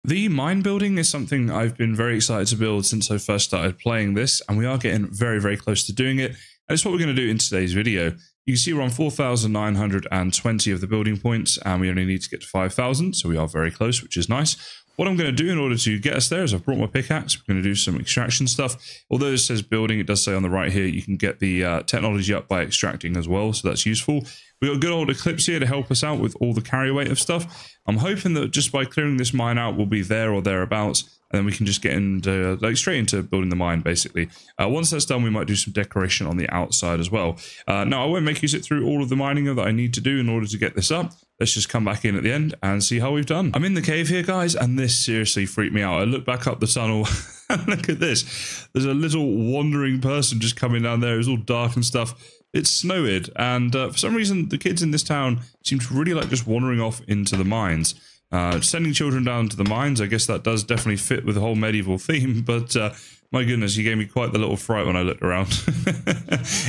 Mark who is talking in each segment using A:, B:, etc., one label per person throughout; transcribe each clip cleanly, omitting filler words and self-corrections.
A: The mine building is something I've been very excited to build since I first started playing this, and we are getting very, very close to doing it. And it's what we're going to do in today's video. You can see we're on 4,920 of the building points, and we only need to get to 5,000, so we are very close, which is nice. What I'm going to do in order to get us there is I've brought my pickaxe. We're going to do some extraction stuff. Although it says building, it does say on the right here, you can get the technology up by extracting as well, so that's useful. We've got good old Eclipse here to help us out with all the carry weight of stuff. I'm hoping that just by clearing this mine out, we'll be there or thereabouts, and then we can just get into, straight into building the mine, basically. Once that's done, we might do some decoration on the outside as well. Now, I won't make you sit through all of the mining that I need to do in order to get this up. Let's just come back in at the end and see how we've done. I'm in the cave here, guys, and this seriously freaked me out. I look back up the tunnel and look at this. There's a little wandering person just coming down there. It's all dark and stuff. It's snowed, and for some reason, the kids in this town seem to really like just wandering off into the mines. Sending children down to the mines, I guess that does definitely fit with the whole medieval theme, but my goodness, you gave me quite the little fright when I looked around.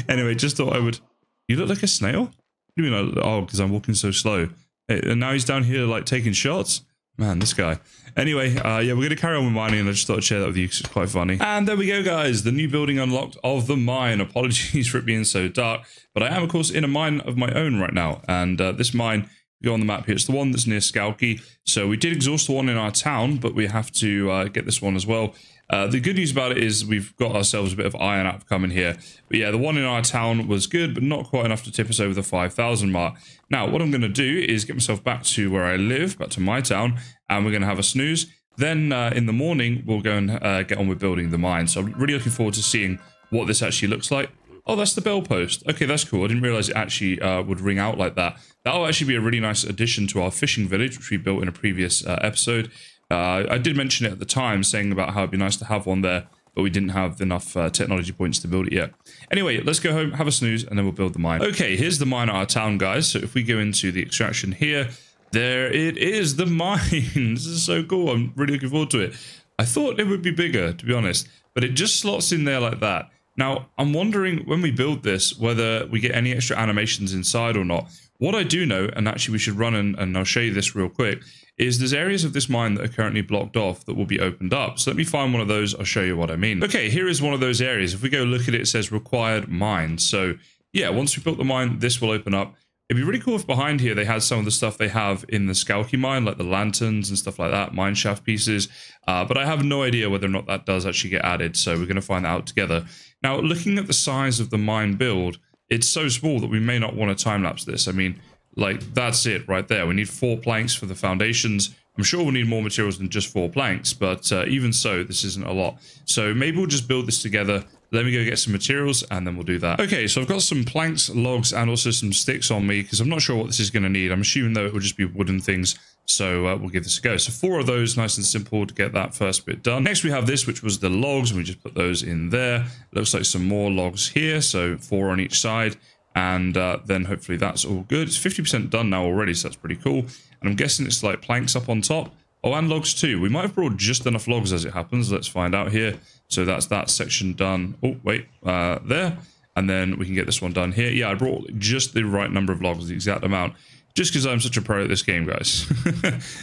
A: Anyway, just thought I would... You look like a snail? What do you mean? Oh, because I'm walking so slow. Hey, and now he's down here, like, taking shots? Man, this guy. Anyway, yeah, we're going to carry on with mining, and I just thought I'd share that with you because it's quite funny. And there we go, guys. The new building unlocked of the mine. Apologies for it being so dark, but I am, of course, in a mine of my own right now. And this mine, go on the map here, it's the one that's near Skalki. So we did exhaust the one in our town, but we have to get this one as well. The good news about it is we've got ourselves a bit of iron out coming here. But yeah, the one in our town was good, but not quite enough to tip us over the 5,000 mark. Now, what I'm going to do is get myself back to where I live, back to my town, and we're going to have a snooze. Then in the morning, we'll go and get on with building the mine. So I'm really looking forward to seeing what this actually looks like. Oh, that's the bell post. Okay, that's cool. I didn't realize it actually would ring out like that. That'll actually be a really nice addition to our fishing village, which we built in a previous episode. I did mention it at the time, saying about how it'd be nice to have one there, but we didn't have enough technology points to build it yet. Anyway, let's go home, have a snooze, and then we'll build the mine. Okay, here's the mine at our town, guys. So if we go into the extraction here, there it is, the mine. This is so cool. I'm really looking forward to it. I thought it would be bigger, to be honest, but it just slots in there like that. Now, I'm wondering when we build this, whether we get any extra animations inside or not. What I do know, and actually we should run and I'll show you this real quick, is there's areas of this mine that are currently blocked off that will be opened up. So let me find one of those. I'll show you what I mean. Okay, here is one of those areas. If we go look at it, it says required mine. So yeah, once we built the mine, this will open up. It'd be really cool if behind here they had some of the stuff they have in the Skalki mine, like the lanterns and stuff like that, mine shaft pieces. But I have no idea whether or not that does actually get added. So we're going to find that out together. Now, looking at the size of the mine build, it's so small that we may not want to time-lapse this. I mean, like, that's it right there. We need 4 planks for the foundations. I'm sure we'll need more materials than just 4 planks, but even so, this isn't a lot. So maybe we'll just build this together. Let me go get some materials, and then we'll do that. Okay, so I've got some planks, logs, and also some sticks on me, because I'm not sure what this is going to need. I'm assuming, though, it will just be wooden things, so we'll give this a go. So 4 of those, nice and simple to get that first bit done. Next, we have this, which was the logs, and we just put those in there. Looks like some more logs here, so 4 on each side. And then hopefully that's all good. It's 50% done now already, so that's pretty cool. And I'm guessing it's like planks up on top. Oh, and logs too. We might have brought just enough logs as it happens. Let's find out here. So that's that section done. Oh, wait, there. And then we can get this one done here. Yeah, I brought just the right number of logs, the exact amount. Just because I'm such a pro at this game, guys.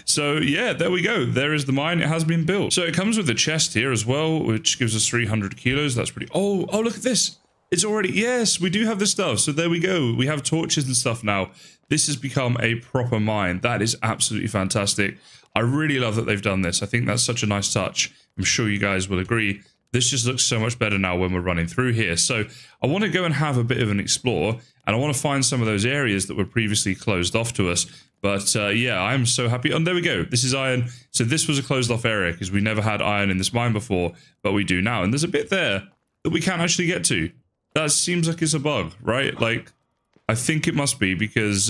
A: So, yeah, there we go. There is the mine. It has been built. So it comes with a chest here as well, which gives us 300 kilos. That's pretty... Oh, look at this. It's already, yes, we do have the stuff. So there we go. We have torches and stuff now. This has become a proper mine. That is absolutely fantastic. I really love that they've done this. I think that's such a nice touch. I'm sure you guys will agree. This just looks so much better now when we're running through here. So I want to go and have a bit of an explore, and I want to find some of those areas that were previously closed off to us. But yeah, I'm so happy. And there we go. This is iron. So this was a closed off area because we never had iron in this mine before, but we do now. And there's a bit there that we can't actually get to. That seems like it's a bug, right? Like, I think it must be because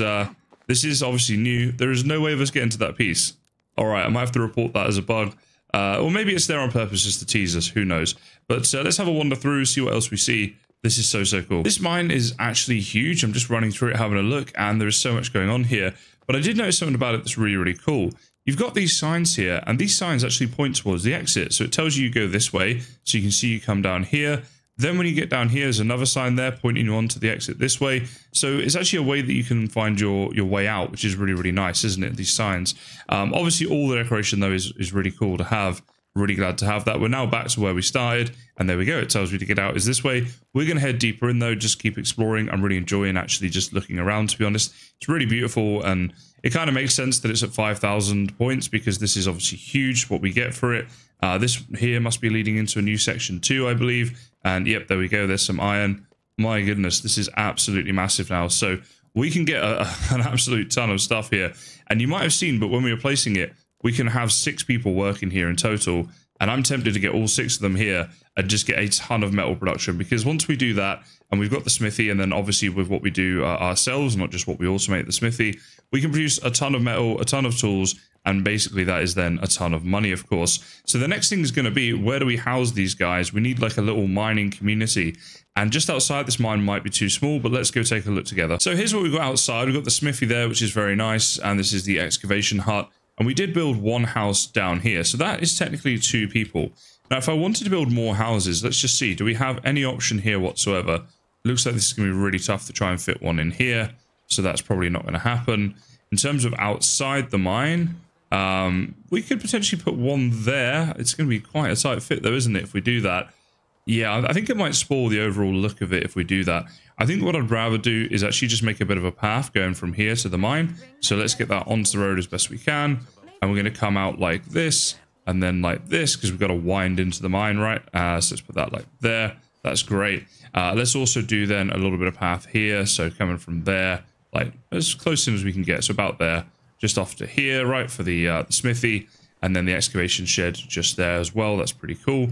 A: this is obviously new. There is no way of us getting to that piece. All right, I might have to report that as a bug. Or maybe it's there on purpose just to tease us. Who knows? But let's have a wander through, see what else we see. This is so, so cool. This mine is actually huge. I'm just running through it, having a look, and there is so much going on here. But I did notice something about it that's really, really cool. You've got these signs here, and these signs actually point towards the exit. So it tells you go this way, so you can see you come down here. Then when you get down here, there's another sign there pointing you on to the exit this way. So it's actually a way that you can find your way out, which is really, really nice, isn't it? These signs. Obviously, all the decoration, though, is really cool to have. Really glad to have that. We're now back to where we started. And there we go. It tells me to get out is this way. We're going to head deeper in, though. Just keep exploring. I'm really enjoying actually just looking around, to be honest. It's really beautiful. And it kind of makes sense that it's at 5,000 points because this is obviously huge what we get for it. This here must be leading into a new section too, I believe. And yep, there we go. There's some iron. My goodness, this is absolutely massive now. So we can get an absolute ton of stuff here. And you might have seen, but when we were placing it, we can have 6 people working here in total. And I'm tempted to get all 6 of them here and just get a ton of metal production. Because once we do that, and we've got the smithy, and then obviously with what we do ourselves, not just what we automate the smithy, we can produce a ton of metal, a ton of tools, and basically that is then a ton of money, of course. So the next thing is going to be, where do we house these guys? We need like a little mining community. And just outside this mine might be too small, but let's go take a look together. So here's what we've got outside. We've got the smithy there, which is very nice. And this is the excavation hut. And we did build one house down here. So that is technically 2 people. Now, if I wanted to build more houses, let's just see. Do we have any option here whatsoever? Looks like this is going to be really tough to try and fit one in here. So that's probably not going to happen. In terms of outside the mine, we could potentially put one there. It's going to be quite a tight fit though, isn't it, if we do that? Yeah, I think it might spoil the overall look of it if we do that. I think what I'd rather do is actually just make a bit of a path going from here to the mine. So let's get that onto the road as best we can. And we're going to come out like this and then like this because we've got to wind into the mine, right? So let's put that like there. That's great. Let's also do then a little bit of path here. So coming from there, like as close in as we can get. So about there, just off to here, right, for the smithy. And then the excavation shed just there as well. That's pretty cool.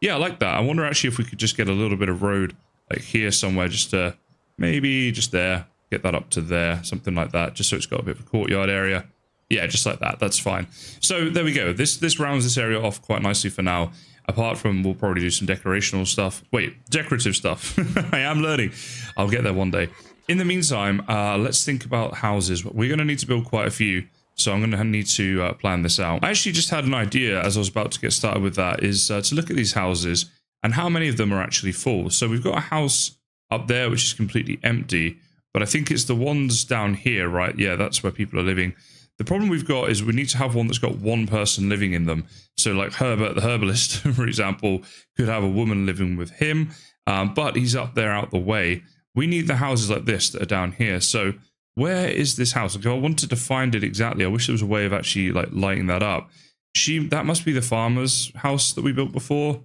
A: Yeah, I like that. I wonder actually if we could just get a little bit of road like here somewhere, just to maybe just there, get that up to there, something like that, just so it's got a bit of a courtyard area. Yeah, just like that. That's fine. So there we go. This rounds this area off quite nicely for now. Apart from, we'll probably do some decorational stuff. Wait, decorative stuff. I am learning. I'll get there one day. In the meantime, let's think about houses. We're going to need to build quite a few. So I'm going to need to plan this out. I actually just had an idea as I was about to get started with that, is to look at these houses and how many of them are actually full. So we've got a house up there which is completely empty, but I think it's the ones down here, right? Yeah, that's where people are living. The problem we've got is we need to have one that's got one person living in them. So like Herbert the herbalist, for example, could have a woman living with him, but he's up there out the way. We need the houses like this that are down here. So where is this house? Like, I wanted to find it exactly. I wish there was a way of actually like lighting that up. That must be the farmer's house that we built before.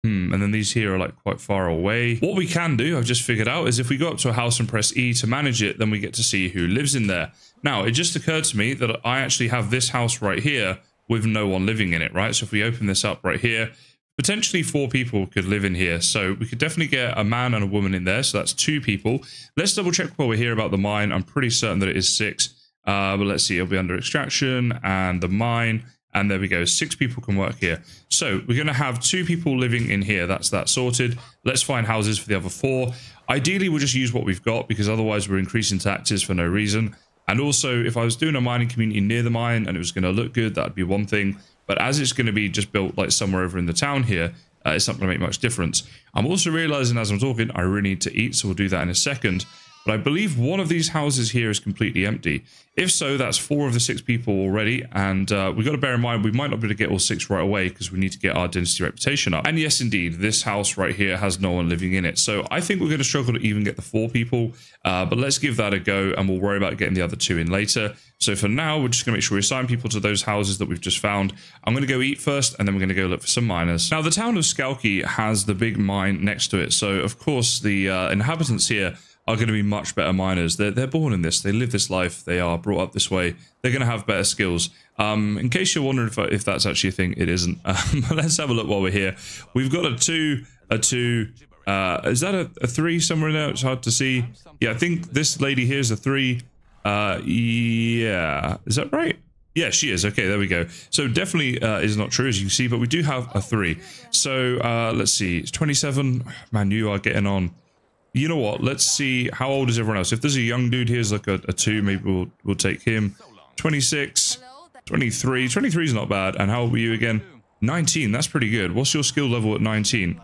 A: And then these here are like quite far away. What we can do, I've just figured out, is if we go up to a house and press E to manage it, then we get to see who lives in there. Now, it just occurred to me that I actually have this house right here with no one living in it, right? So if we open this up right here, potentially 4 people could live in here. So we could definitely get a man and a woman in there. So that's 2 people. Let's double check while we're here about the mine. I'm pretty certain that it is 6. But let's see, it'll be under extraction and the mine. And there we go. 6 people can work here. So we're going to have 2 people living in here. That's that sorted. Let's find houses for the other 4. Ideally, we'll just use what we've got because otherwise we're increasing taxes for no reason. And also, if I was doing a mining community near the mine and it was going to look good, that'd be one thing. But as it's going to be just built like somewhere over in the town here, it's not going to make much difference. I'm also realizing as I'm talking, I really need to eat, so we'll do that in a second. But I believe one of these houses here is completely empty. If so, that's 4 of the 6 people already. And we've got to bear in mind, we might not be able to get all 6 right away because we need to get our dynasty reputation up. And yes, indeed, this house right here has no one living in it. So I think we're going to struggle to even get the 4 people. But let's give that a go and we'll worry about getting the other 2 in later. So for now, we're just going to make sure we assign people to those houses that we've just found. I'm going to go eat first and then we're going to go look for some miners. Now, the town of Skalki has the big mine next to it. So of course, the inhabitants here are going to be much better miners. They're born in this. They live this life. They are brought up this way. They're going to have better skills. In case you're wondering if that's actually a thing, it isn't. Let's have a look while we're here. We've got a 2. Is that a 3 somewhere in there? It's hard to see. Yeah, I think this lady here is a 3. Yeah. Is that right? Yeah, she is. Okay, there we go. So definitely is not true, as you can see, but we do have a 3. So let's see. It's 27. Man, you are getting on. You know what? Let's see, how old is everyone else? If there's a young dude here's like a 2, maybe we'll take him. 26, 23. 23 is not bad. And how old were you again? 19. That's pretty good. What's your skill level at 19?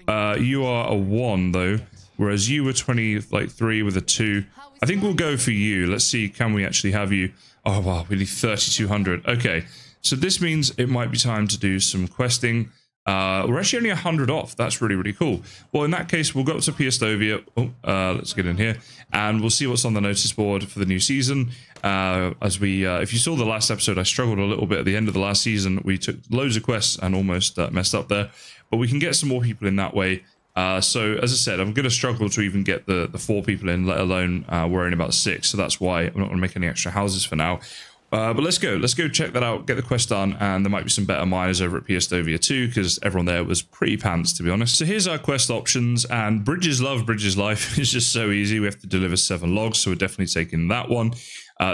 A: You are a 1 though, whereas you were 23 with a 2. I think we'll go for you. Let's see, can we actually have you? Oh wow, we need 3,200. Okay, so this means it might be time to do some questing. We're actually only 100 off. That's really, really cool. Well, in that case, we'll go up to Piestovia. Let's get in here, and we'll see what's on the notice board for the new season. If you saw the last episode, I struggled a little bit at the end of the last season. We took loads of quests and almost messed up there, but we can get some more people in that way. So as I said, I'm going to struggle to even get the 4 people in, let alone worrying about 6. So that's why I'm not going to make any extra houses for now. But let's go check that out, get the quest done, and there might be some better miners over at Piestovia too, because everyone there was pretty pants, to be honest. So here's our quest options, and Bridges Love, Bridges Life is just so easy. We have to deliver 7 logs, so we're definitely taking that one.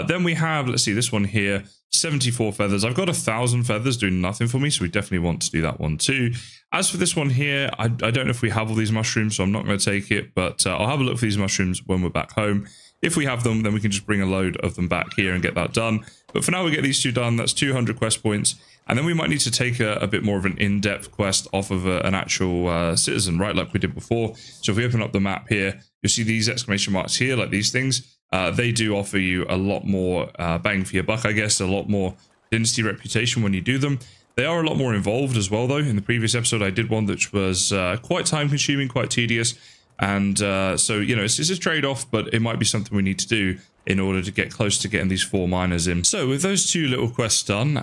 A: Then we have, let's see, this one here, 74 feathers. I've got 1,000 feathers doing nothing for me, so we definitely want to do that one too. As for this one here, I don't know if we have all these mushrooms, so I'm not going to take it, but I'll have a look for these mushrooms when we're back home. If we have them, then we can just bring a load of them back here and get that done. But for now, we get these 2 done. That's 200 quest points. And then we might need to take a bit more of an in-depth quest off of an actual citizen, right? Like we did before. So if we open up the map here, you'll see these exclamation marks here, like these things. They do offer you a lot more bang for your buck, I guess, a lot more dynasty reputation when you do them. They are a lot more involved as well, though. In the previous episode, I did one which was quite time-consuming, quite tedious. And so, you know, it's a trade-off, but it might be something we need to do in order to get close to getting these 4 miners in. So with those 2 little quests done,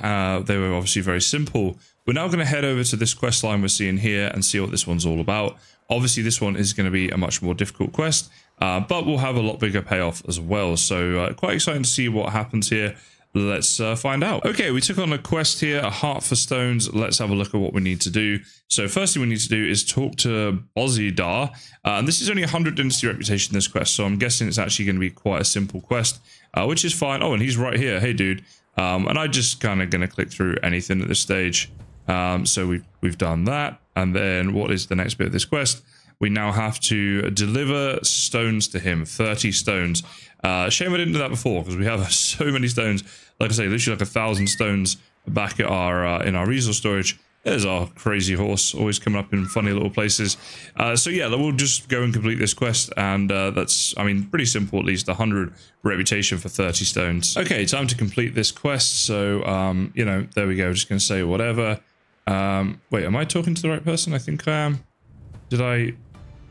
A: they were obviously very simple. We're now going to head over to this quest line we're seeing here and see what this one's all about. Obviously, this one is going to be a much more difficult quest, but we'll have a lot bigger payoff as well. So quite exciting to see what happens here. Let's find out. Okay, we took on a quest here, a heart for stones. Let's have a look at what we need to do. So first thing we need to do is talk to BIEBER. And this is only 100 dynasty reputation, this quest. So I'm guessing it's actually going to be quite a simple quest, which is fine. Oh, and he's right here. Hey, dude. And I just kind of going to click through anything at this stage. So we've done that. And then what is the next bit of this quest? We now have to deliver stones to him, 30 stones. Shame I didn't do that before, because we have so many stones. Like I say, literally like 1,000 stones back at our in our resource storage. There's our crazy horse, always coming up in funny little places. So yeah, we'll just go and complete this quest, and that's, I mean, pretty simple, at least 100 reputation for 30 stones. Okay, time to complete this quest. So, you know, there we go. Just going to say whatever. Wait, am I talking to the right person? I think I am. Did I?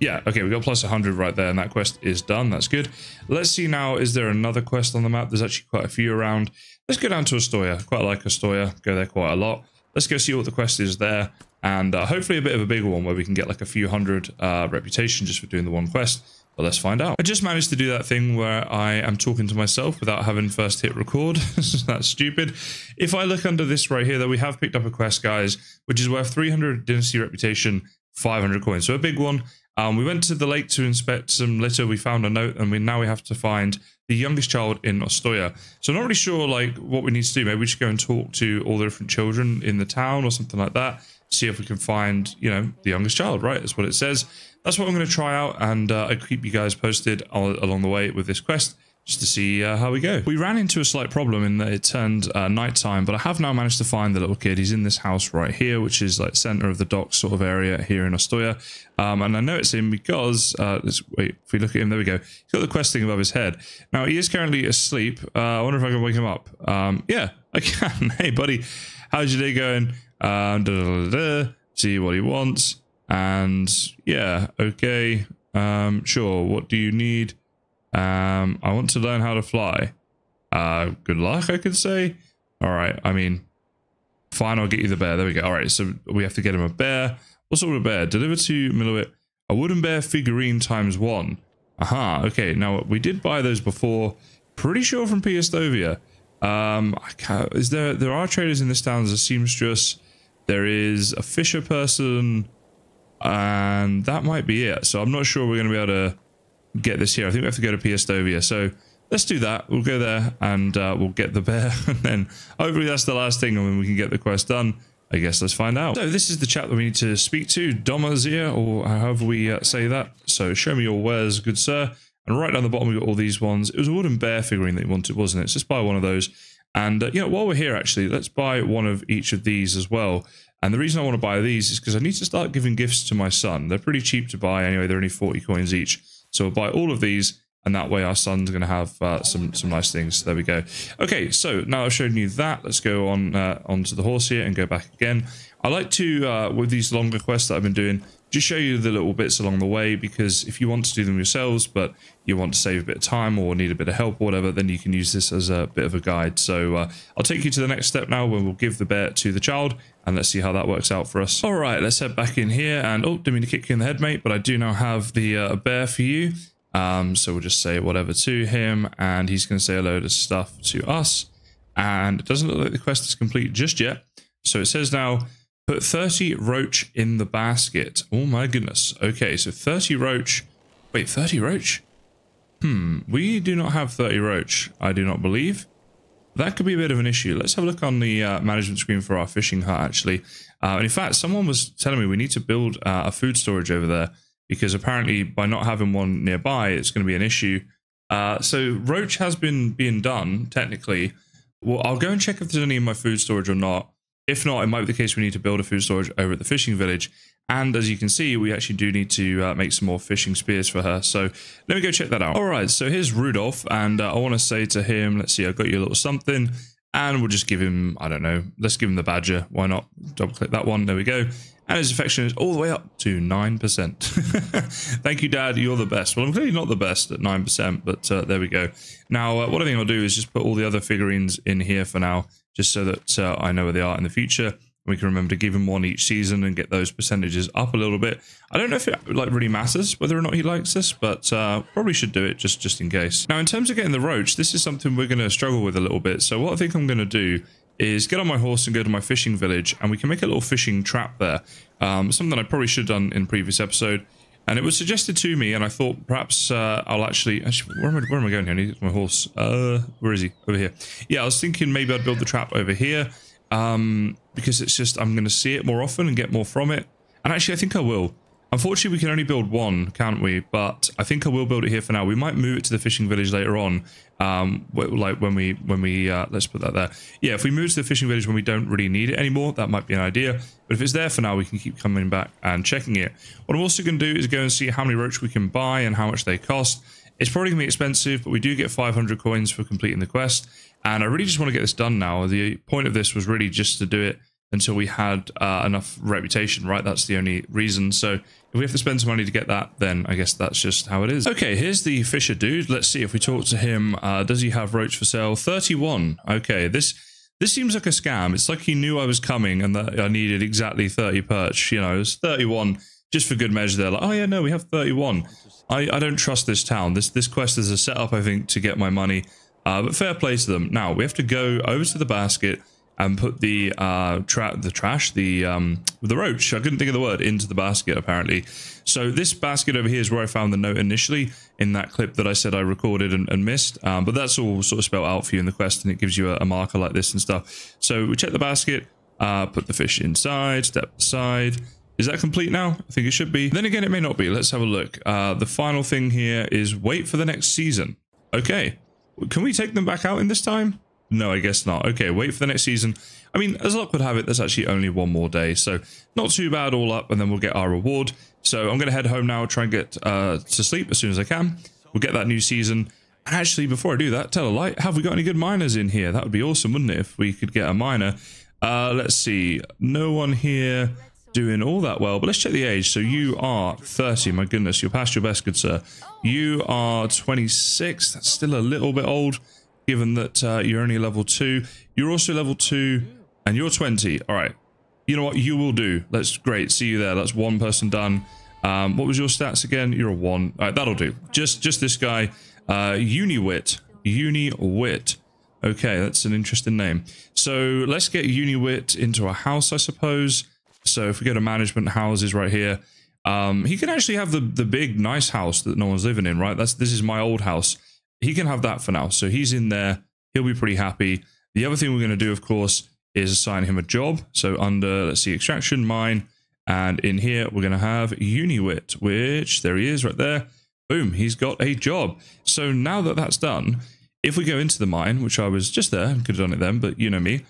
A: Yeah, okay, we got plus 100 right there, and that quest is done. That's good. Let's see now, is there another quest on the map? There's actually quite a few around. Let's go down to Astoria. Quite like Astoria. Go there quite a lot. Let's go see what the quest is there, and hopefully a bit of a bigger one where we can get like a few hundred reputation just for doing the one quest. But let's find out. I just managed to do that thing where I am talking to myself without having first hit record. That's stupid. If I look under this right here, though, we have picked up a quest, guys, which is worth 300 dynasty reputation, 500 coins. So a big one. We went to the lake to inspect some litter. We found a note, and now we have to find the youngest child in Astoria. So I'm not really sure like what we need to do. Maybe we should go and talk to all the different children in the town or something like that. See if we can find, you know, the youngest child, right? That's what it says. That's what I'm going to try out, and I'll keep you guys posted along the way with this quest, just to see how we go. We ran into a slight problem in that it turned nighttime, but I have now managed to find the little kid. He's in this house right here, which is like center of the docks sort of area here in Astoria. And I know it's him because, let's wait, if we look at him, there we go. He's got the quest thing above his head. Now, he is currently asleep. I wonder if I can wake him up. Yeah, I can. Hey, buddy, how's your day going? See what he wants. And yeah, okay. Sure, what do you need? I want to learn how to fly. Good luck, I could say. All right, I mean, fine, I'll get you the bear. There we go. All right, so we have to get him a bear. What sort of bear? Deliver to Milowit a wooden bear figurine ×1. Aha, okay. Now, we did buy those before. Pretty sure from Piestovia. There are traders in this town. There's a seamstress. There is a fisher person. And that might be it. So I'm not sure we're going to be able to get this here. I think we have to go to Piestovia. So let's do that. We'll go there and we'll get the bear. And then hopefully that's the last thing, and when we can get the quest done, I guess let's find out. So this is the chap that we need to speak to, Domazir, or however we say that. So show me your wares, good sir. And right down the bottom, we got all these ones. It was a wooden bear figurine that you wanted, wasn't it? So just buy one of those. And you know, while we're here, actually, let's buy one of each of these as well. And the reason I want to buy these is because I need to start giving gifts to my son. They're pretty cheap to buy anyway. They're only 40 coins each. So we'll buy all of these, and that way our son's going to have some nice things. So there we go. Okay, so now I've shown you that. Let's go on onto the horse here and go back again. I like to, with these longer quests that I've been doing, just show you the little bits along the way, because if you want to do them yourselves, but you want to save a bit of time or need a bit of help or whatever, then you can use this as a bit of a guide. So I'll take you to the next step now, where we'll give the bear to the child, and let's see how that works out for us. All right, let's head back in here, and oh, didn't mean to kick you in the head, mate, but I do now have the bear for you. So we'll just say whatever to him, and he's going to say a load of stuff to us. And it doesn't look like the quest is complete just yet. So it says now, put 30 roach in the basket. Oh my goodness. Okay, so 30 roach. Wait, 30 roach? We do not have 30 roach, I do not believe. That could be a bit of an issue. Let's have a look on the management screen for our fishing hut, actually. And in fact, someone was telling me we need to build a food storage over there, because apparently by not having one nearby, it's going to be an issue. So roach has been being done, technically. Well, I'll go and check if there's any in my food storage or not. If not, it might be the case we need to build a food storage over at the fishing village. And as you can see, we actually do need to make some more fishing spears for her. So let me go check that out. All right, so here's Rudolph, and I want to say to him, let's see, I've got you a little something. And we'll just give him, I don't know, let's give him the badger. Why not? Double click that one. There we go. And his affection is all the way up to 9%. Thank you, Dad. You're the best. Well, I'm clearly not the best at 9%, but there we go. Now, what I think I'll do is just put all the other figurines in here for now, just so that I know where they are in the future. We can remember to give him one each season and get those percentages up a little bit. I don't know if it really matters whether or not he likes this, but probably should do it just in case. Now, in terms of getting the roach, this is something we're going to struggle with a little bit. So what I think I'm going to do is get on my horse and go to my fishing village, and we can make a little fishing trap there. Something I probably should have done in a previous episode. And it was suggested to me, and I thought perhaps I'll actually where am I going here? I need my horse. Where is he? Over here. Yeah, I was thinking maybe I'd build the trap over here, because it's just, I'm going to see it more often and get more from it. And actually, I think I will. Unfortunately, we can only build one, can't we? But I think I will build it here for now. We might move it to the fishing village later on. Like when we let's put that there. Yeah, if we move to the fishing village when we don't really need it anymore, that might be an idea. But if it's there for now, we can keep coming back and checking it. What I'm also going to do is go and see how many roach we can buy and how much they cost. It's probably going to be expensive, but we do get 500 coins for completing the quest. And I really just want to get this done now. The point of this was really just to do it until we had enough reputation, right? That's the only reason. So if we have to spend some money to get that, then I guess that's just how it is. Okay, here's the fisher dude. Let's see if we talk to him. Does he have roach for sale? 31. Okay, this seems like a scam. It's like he knew I was coming and that I needed exactly 30 perch. You know, it was 31 just for good measure. They're like, oh yeah, no, we have 31. I don't trust this town. This quest is a setup, I think, to get my money. But fair play to them. Now we have to go over to the basket and put the roach, I couldn't think of the word, into the basket apparently. So this basket over here is where I found the note initially in that clip that I said I recorded and missed. But that's all sort of spelled out for you in the quest, and it gives you a marker like this and stuff. So we check the basket, put the fish inside, step aside. Is that complete now? I think it should be. Then again, it may not be. Let's have a look. The final thing here is wait for the next season. Okay. Can we take them back out in this time? No, I guess not. Okay, wait for the next season. I mean, as luck would have it, there's actually only one more day, so not too bad all up, and then we'll get our reward. So I'm going to head home now, try and get to sleep as soon as I can. We'll get that new season. And actually, before I do that, tell a lie, have we got any good miners in here? That would be awesome, wouldn't it, if we could get a miner? Let's see. No one here doing all that well, but let's check the age. So you are 30. My goodness, you're past your best, good sir. You are 26. That's still a little bit old, given that you're only level 2. You're also level 2, and you're 20. All right. You know what? You will do. That's great. See you there. That's one person done. What was your stats again? You're a 1. All right, that'll do. Just this guy. Uniwit. Uniwit. Okay, that's an interesting name. So let's get Uniwit into a house, I suppose. So if we go to management houses right here, he can actually have the big nice house that no one's living in, right? This is my old house. He can have that for now. So he's in there. He'll be pretty happy. The other thing we're going to do, of course, is assign him a job. So under, let's see, extraction, mine, and in here we're going to have Uniwit, which there he is right there. Boom, he's got a job. So now that that's done, If we go into the mine, which I was just there, could have done it then, but you know me.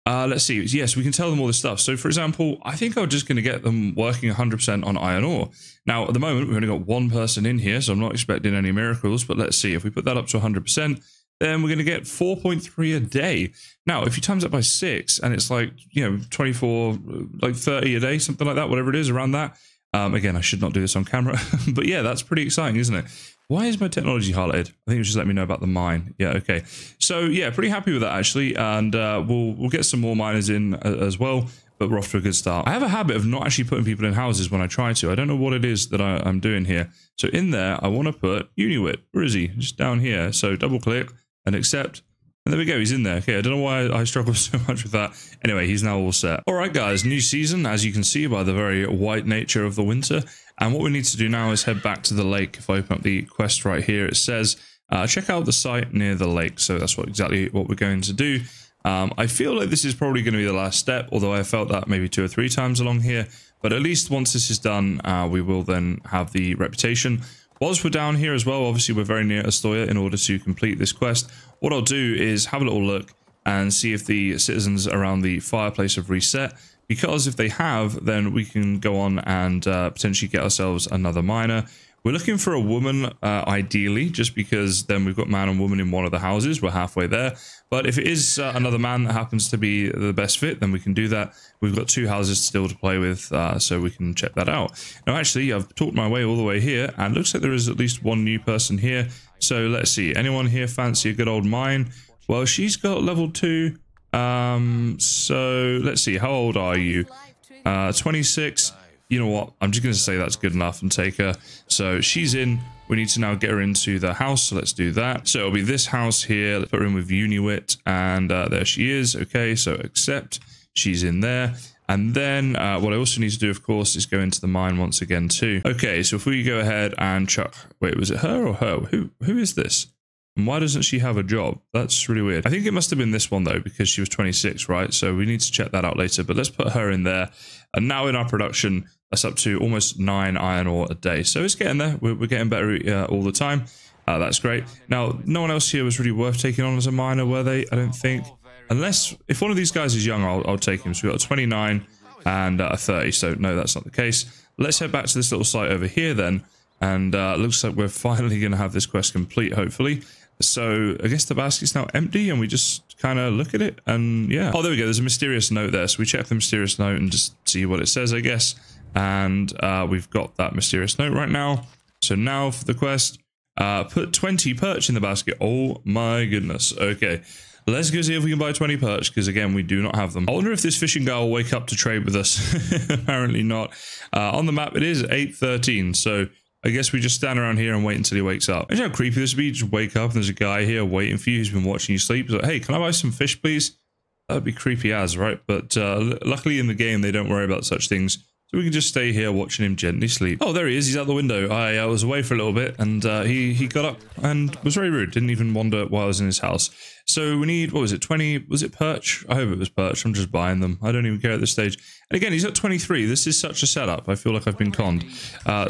A: Let's see. Yes, we can tell them all this stuff. So, for example, I think I'm just going to get them working 100% on iron ore. Now, at the moment, we've only got one person in here, so I'm not expecting any miracles. But let's see. If we put that up to 100%, then we're going to get 4.3 a day. Now, if you times that by 6, and it's like, you know, 24, like 30 a day, something like that, whatever it is, around that. Again, I should not do this on camera. But yeah, that's pretty exciting, isn't it? Why is my technology highlighted? I think it was just letting me know about the mine. Yeah, okay. So yeah, pretty happy with that actually, and we'll get some more miners in as well. But we're off to a good start. I have a habit of not actually putting people in houses when I try to. I don't know what it is that I'm doing here. So in there, I want to put Uniwit. Where is he? Just down here. So double click and accept. And there we go, he's in there. Okay, I don't know why I struggle so much with that. Anyway, he's now all set. All right, guys, new season, as you can see by the very white nature of the winter. And what we need to do now is head back to the lake. If I open up the quest right here, it says, check out the site near the lake. So that's exactly what we're going to do. I feel like this is probably going to be the last step, although I felt that maybe 2 or 3 times along here. But at least once this is done, we will then have the reputation. Whilst we're down here as well, obviously we're very near Astoya in order to complete this quest. What I'll do is have a little look and see if the citizens around the fireplace have reset. Because if they have, then we can go on and potentially get ourselves another miner. We're looking for a woman, ideally, just because then we've got man and woman in one of the houses. We're halfway there. But if it is another man that happens to be the best fit, then we can do that. We've got 2 houses still to play with, so we can check that out. Now, actually, I've talked my way all the way here, and it looks like there is at least one new person here. So let's see. Anyone here fancy a good old mine? Well, she's got level 2. So let's see. How old are you? 26. You know what? I'm just going to say that's good enough and take her. So she's in. We need to now get her into the house. So let's do that. So it'll be this house here. Let's put her in with Uniwit. And there she is. Okay, so accept. She's in there. And then what I also need to do, of course, is go into the mine once again too. Okay, so if we go ahead and chuck... Wait, was it her or her? Who is this? And why doesn't she have a job? That's really weird. I think it must have been this one though, because she was 26, right? So we need to check that out later, but let's put her in there. And now in our production, that's up to almost 9 iron ore a day. So it's getting there. We're getting better all the time. That's great. Now, no one else here was really worth taking on as a miner, were they? I don't think. Unless, if one of these guys is young, I'll take him. So we've got a 29 and a 30. So no, that's not the case. Let's head back to this little site over here then. And it looks like we're finally going to have this quest complete, hopefully. So I guess the basket's now empty and we just kind of look at it and yeah. Oh, there we go. There's a mysterious note there. So we check the mysterious note and just see what it says, I guess. And we've got that mysterious note right now. So now for the quest, put 20 perch in the basket. Oh my goodness. Okay. Let's go see if we can buy 20 perch, because again, we do not have them. I wonder if this fishing guy will wake up to trade with us. Apparently not. On the map, it is 8:13. So I guess we just stand around here and wait until he wakes up. Imagine how creepy this would be. You just wake up and there's a guy here waiting for you who's been watching you sleep. He's like, hey, can I buy some fish, please? That would be creepy as, right? But luckily in the game, they don't worry about such things. So we can just stay here watching him gently sleep. Oh, there he is. He's out the window. I was away for a little bit and he got up and was very rude. Didn't even wonder why I was in his house. So we need, what was it, 20? Was it perch? I hope it was perch. I'm just buying them. I don't even care at this stage. And again, he's at 23. This is such a setup. I feel like I've been conned.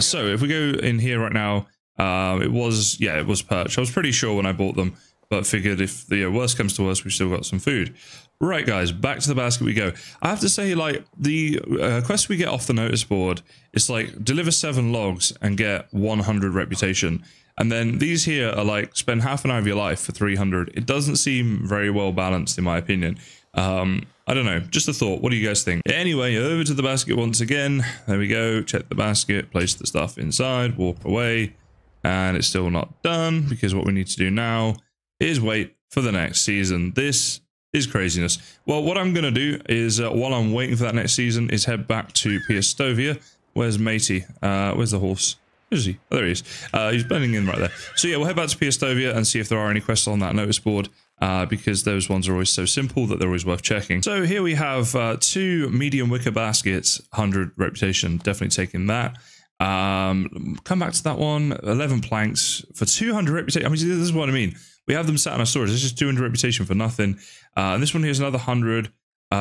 A: So if we go in here right now, it was perch. I was pretty sure when I bought them, but figured if the worst comes to worst, we've still got some food. Right, guys, back to the basket we go. I have to say, like, the quest we get off the notice board, it's like, deliver 7 logs and get 100 reputation. And then these here are like, spend half an hour of your life for 300. It doesn't seem very well balanced, in my opinion. I don't know, just a thought. What do you guys think? Anyway, over to the basket once again. There we go. Check the basket, place the stuff inside, walk away. And it's still not done, because what we need to do now is wait for the next season. This is craziness. Well, what I'm going to do is, while I'm waiting for that next season, is head back to Piestovia. Where's Matey? Where's the horse? Where is he? Oh, there he is. He's blending in right there. So yeah, we'll head back to Piestovia and see if there are any quests on that notice board, because those ones are always so simple that they're always worth checking. So here we have 2 medium wicker baskets, 100 reputation. Definitely taking that. Come back to that one. 11 planks for 200 reputation. I mean, this is what I mean. We have them sat in our storage. This is 200 reputation for nothing. And this one here is another 100.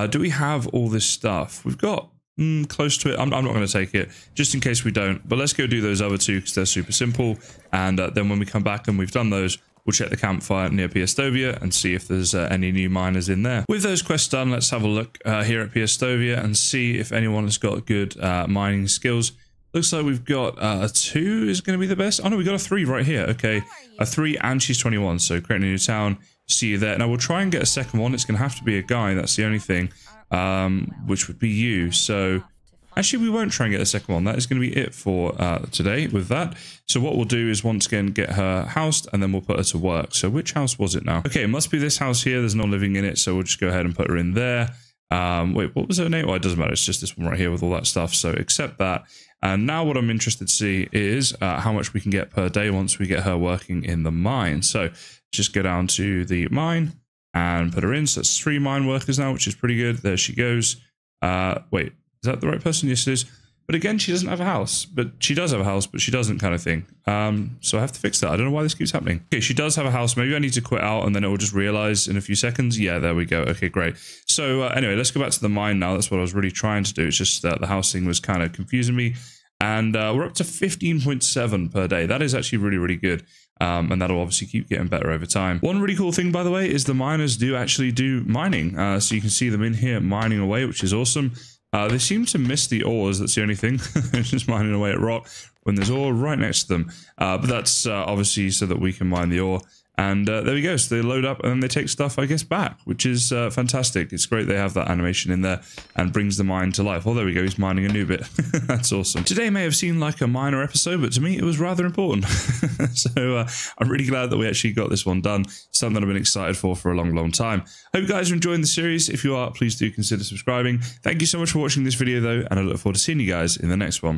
A: Do we have all this stuff? We've got close to it. I'm not going to take it, just in case we don't. But let's go do those other 2, because they're super simple. And then when we come back and we've done those, we'll check the campfire near Piestovia and see if there's any new miners in there. With those quests done, let's have a look here at Piestovia and see if anyone has got good mining skills. Looks like we've got a 2 is going to be the best. Oh no, we got a 3 right here. Okay, a 3 and she's 21. So creating a new town. See you there. Now we'll try and get a second one. It's going to have to be a guy. That's the only thing, which would be you. So actually, we won't try and get a second one. That is going to be it for today with that. So what we'll do is once again get her housed and then we'll put her to work. So which house was it now? Okay, it must be this house here. There's no living in it. So we'll just go ahead and put her in there. Wait, what was her name? Well, it doesn't matter. It's just this one right here with all that stuff. So accept that. And now what I'm interested to see is how much we can get per day once we get her working in the mine. So just go down to the mine and put her in. So that's 3 mine workers now, which is pretty good. There she goes. Wait, is that the right person? Yes, it is. But again, she doesn't have a house. But she does have a house, but she doesn't, kind of thing. So I have to fix that. I don't know why this keeps happening. Okay, she does have a house. Maybe I need to quit out and then it will just realize in a few seconds. Yeah, there we go. Okay, great. So anyway, let's go back to the mine now. That's what I was really trying to do. It's just the house thing was kind of confusing me. And we're up to 15.7 per day. That is actually really, really good. And that'll obviously keep getting better over time. One really cool thing, by the way, is the miners do actually do mining. So you can see them in here mining away, which is awesome. They seem to miss the ores. That's the only thing. They're just mining away at rock when there's ore right next to them. But that's obviously so that we can mine the ore. And there we go. So they load up and then they take stuff, I guess, back, which is fantastic. It's great they have that animation in there and brings the mine to life. Oh, there we go. He's mining a new bit. That's awesome. Today may have seemed like a minor episode, but to me, it was rather important. So I'm really glad that we actually got this one done. Something that I've been excited for a long, long time. Hope you guys are enjoying the series. If you are, please do consider subscribing. Thank you so much for watching this video, though, and I look forward to seeing you guys in the next one.